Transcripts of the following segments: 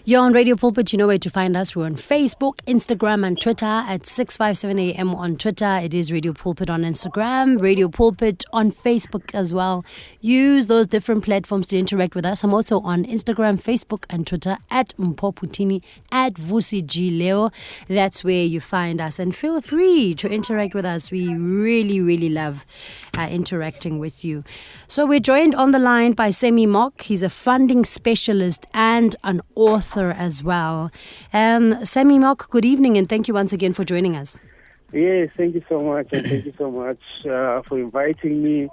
You're on Radio Pulpit. You know where to find us. We're on Facebook, Instagram, and Twitter at 657 AM on Twitter. It is Radio Pulpit on Instagram, Radio Pulpit on Facebook as well. Use those different platforms to interact with us. I'm also on Instagram, Facebook, and Twitter at Mpoputini, at Vusi G Leo. That's where you find us. And feel free to interact with us. We really, really love interacting with you. So we're joined on the line by Sammy Mok. He's a funding specialist and an author as well. Sammy Mok, good evening, and thank you once again for joining us. Yes, thank you so much, and thank you so much for inviting me,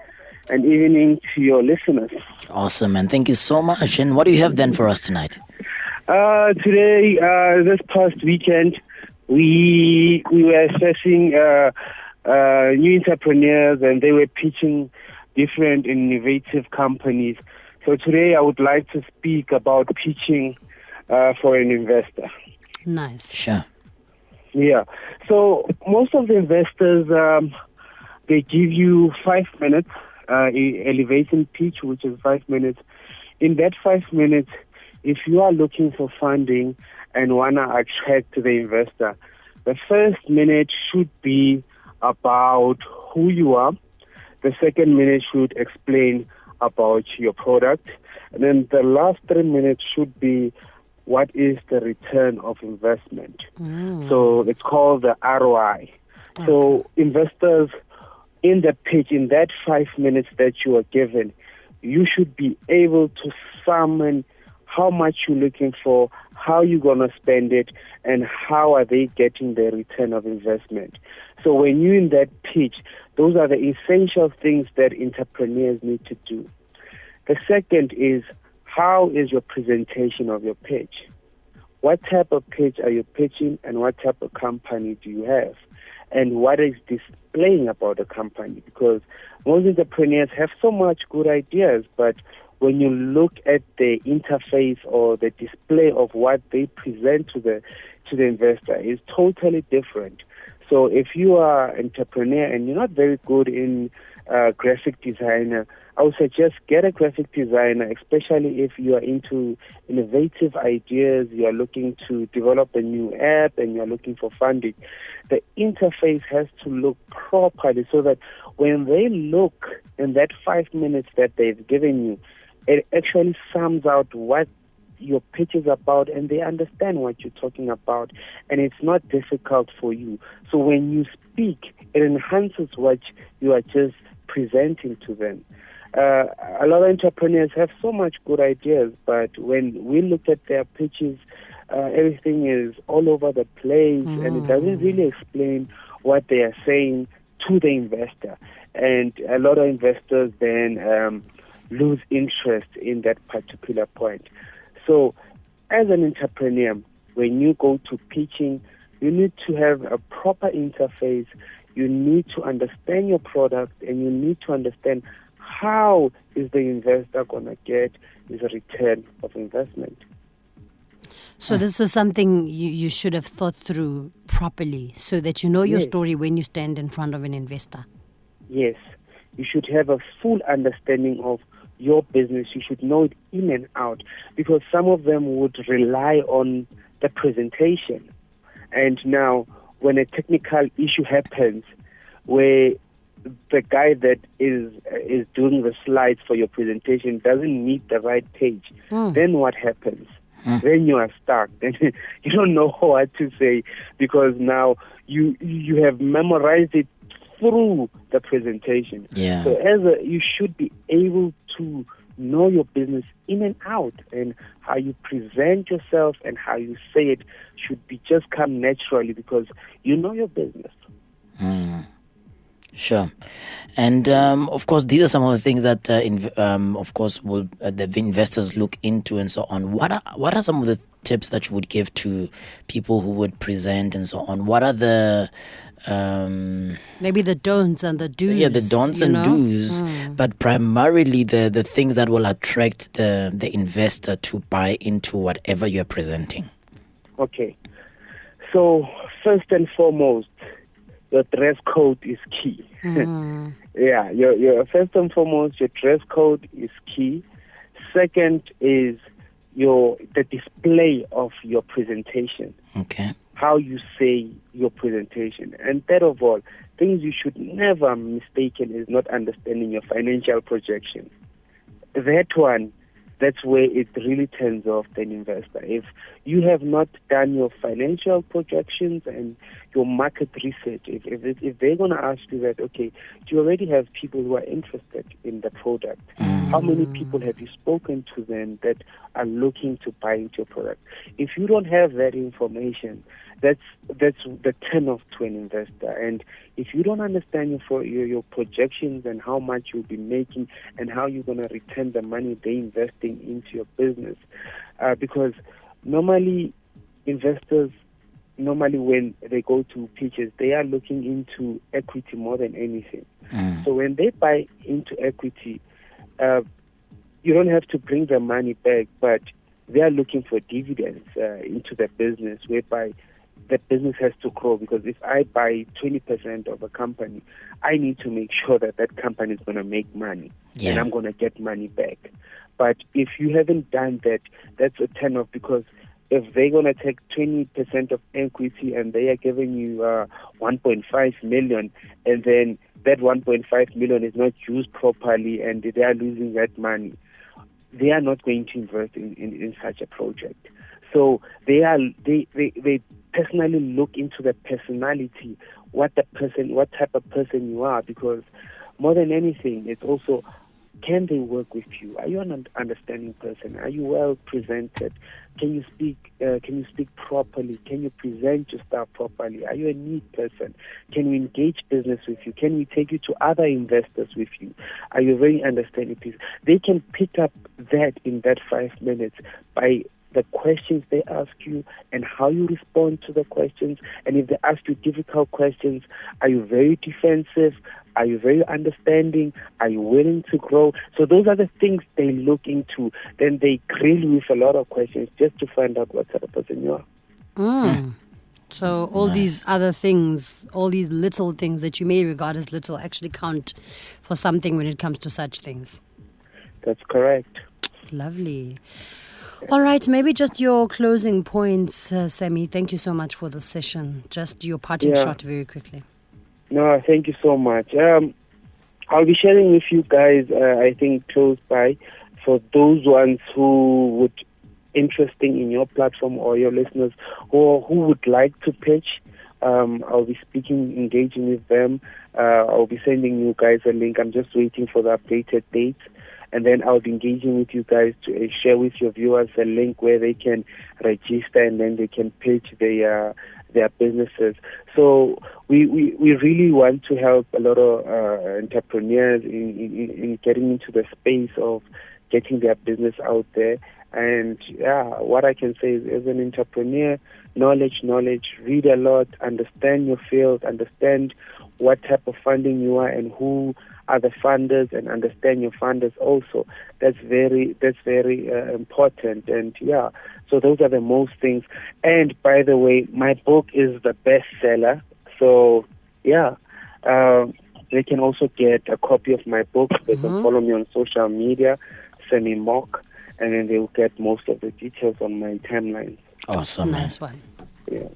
and evening to your listeners. Awesome, and thank you so much. And what do you have then for us tonight? Today, this past weekend, we were assessing new entrepreneurs, and they were pitching different innovative companies. So today I would like to speak about pitching for an investor. Nice. Sure. Yeah. So most of the investors, they give you 5 minutes, elevation pitch, which is 5 minutes. In that 5 minutes, if you are looking for funding and want to attract the investor, the first minute should be about who you are. The second minute should explain about your product. And then the last 3 minutes should be what is the return of investment. So it's called the ROI. Okay. So investors in the pitch, in that 5 minutes that you are given, you should be able to summon how much you're looking for, how you're going to spend it, and how are they getting the return of investment. So when you're in that pitch, those are the essential things that entrepreneurs need to do. The second is, how is your presentation of your pitch? What type of pitch are you pitching, and what type of company do you have? And what is displaying about the company? Because most entrepreneurs have so much good ideas, but when you look at the interface or the display of what they present to the investor, is totally different. So if you are an entrepreneur and you're not very good in graphic designer, I would suggest get a graphic designer, especially if you are into innovative ideas, you are looking to develop a new app and you are looking for funding. The interface has to look properly so that when they look in that 5 minutes that they've given you, it actually sums out what your pitch is about, and they understand what you're talking about, and it's not difficult for you. So when you speak, it enhances what you are just presenting to them. A lot of entrepreneurs have so much good ideas, but when we look at their pitches, everything is all over the place, and it doesn't really explain what they are saying to the investor. And a lot of investors then lose interest in that particular point. So as an entrepreneur, when you go to pitching, you need to have a proper interface. You need to understand your product, and you need to understand how is the investor going to get his return of investment. So this is something you should have thought through properly so that you know your story when you stand in front of an investor. Yes. You should have a full understanding of your business. You should know it in and out, because some of them would rely on the presentation. And now, when a technical issue happens where the guy that is doing the slides for your presentation doesn't meet the right page, then what happens? Then you are stuck. Then you don't know what to say, because now you have memorized it through the presentation. Yeah. So you should be able to know your business in and out, and how you present yourself and how you say it should be just come naturally, because you know your business. Sure. And of course, these are some of the things that, of course, will the investors look into and so on. What are some of the tips that you would give to people who would present and so on? What are the maybe the don'ts and the do's? Yeah, the don'ts and do's, but primarily the things that will attract the investor to buy into whatever you're presenting. Okay. So first and foremost, your dress code is key. Yeah, your first and foremost, your dress code is key. Second is the display of your presentation. Okay. How you say your presentation. And third of all, things you should never mistaken is not understanding your financial projection. That one, that's where it really turns off an investor. If you have not done your financial projections and your market research, if they're going to ask you that, okay, do you already have people who are interested in the product? How many people have you spoken to them that are looking to buy into your product? If you don't have that information, that's the turn off to an investor. And if you don't understand your projections and how much you'll be making and how you're going to return the money they're investing into your business, because normally investors, when they go to pitches, they are looking into equity more than anything. So when they buy into equity, you don't have to bring the money back, but they are looking for dividends into the business, whereby the business has to grow. Because if I buy 20% of a company, I need to make sure that that company is going to make money and I'm going to get money back. But if you haven't done that, that's a turn off, because if they're going to take 20% of equity and they are giving you 1.5 million, and then that 1.5 million is not used properly and they are losing that money, they are not going to invest in such a project. So they personally look into the personality, what type of person you are, because more than anything, it's also, can they work with you? Are you an understanding person? Are you well presented? Can you speak properly? Can you present your stuff properly? Are you a neat person? Can we engage business with you? Can we take you to other investors with you? Are you a very understanding person? They can pick up that in that 5 minutes by the questions they ask you and how you respond to the questions. And if they ask you difficult questions, are you very defensive? Are you very understanding? Are you willing to grow? So those are the things they look into. Then they grill you with a lot of questions just to find out what type of person you are. So all these other things, all these little things that you may regard as little, actually count for something when it comes to such things. That's correct. Lovely. All right, maybe just your closing points, Sammy. Thank you so much for the session. Just your parting shot very quickly. No, thank you so much. I'll be sharing with you guys, I think, close by, for those ones who would interesting in your platform or your listeners or who would like to pitch. I'll be engaging with them. I'll be sending you guys a link. I'm just waiting for the updated date. And then I'll be engaging with you guys to share with your viewers a link where they can register and then they can pitch their businesses. So we really want to help a lot of entrepreneurs in getting into the space of getting their business out there. And what I can say is, as an entrepreneur, knowledge, read a lot, understand your field, understand what type of funding you are and who are the funders, and understand your funders also. That's very important. And so those are the most things. And by the way, my book is the bestseller. So they can also get a copy of my book. They can follow me on social media, Sammy Mok, and then they will get most of the details on my timeline. Awesome. Nice one. Yeah.